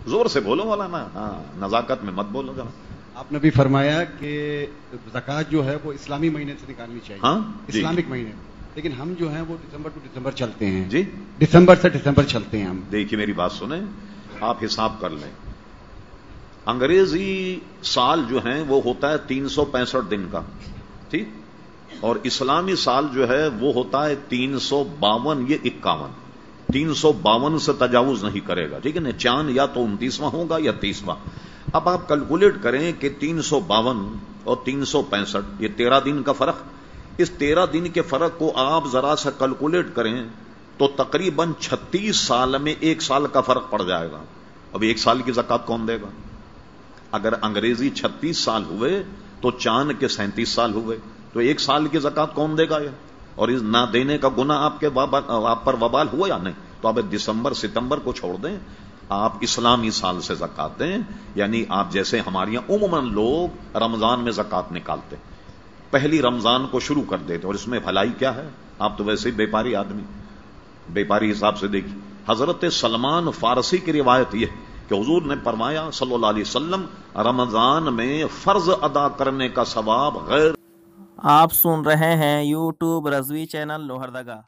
जोर से बोलो मौलाना, हाँ नजाकत में मत बोलो जरा। आपने भी फरमाया कि ज़कात जो है वो इस्लामी महीने से निकालनी चाहिए। हाँ जी। इस्लामिक महीने, लेकिन हम जो हैं वो दिसंबर टू दिसंबर चलते हैं जी। दिसंबर से दिसंबर चलते हैं हम। देखिए मेरी बात सुने, आप हिसाब कर लें, अंग्रेजी साल जो है वो होता है 365 दिन का, ठीक, और इस्लामी साल जो है वो होता है 352, ये 51, 352 से तजावुज नहीं करेगा, ठीक है ना। चांद या तो 29वां होगा या 30वां। अब आप कैलकुलेट करें कि 352 और 365, ये 13 दिन का फर्क। इस 13 दिन के फर्क को आप जरा सा कैलकुलेट करें तो तकरीबन 36 साल में एक साल का फर्क पड़ जाएगा। अब एक साल की ज़कात कौन देगा? अगर अंग्रेजी 36 साल हुए तो चांद के 37 साल हुए, तो एक साल की ज़कात कौन देगा ये? और इस ना देने का गुना आप पर वबाल हुआ या नहीं? तो अब दिसंबर सितंबर को छोड़ दें, आप इस्लामी साल से ज़कात दें। यानी आप जैसे हमारे यहां उम्मन लोग रमजान में ज़कात निकालते, पहली रमजान को शुरू कर देते, और इसमें भलाई क्या है? आप तो वैसे ही व्यापारी आदमी, व्यापारी हिसाब से देखिए। हजरत सलमान फारसी की रिवायत यह कि हुजूर ने फरमाया सल्लल्लाहु अलैहि वसल्लम, रमजान में फर्ज अदा करने का सवाब गैर। आप सुन रहे हैं यूट्यूब रजवी चैनल लोहरदगा।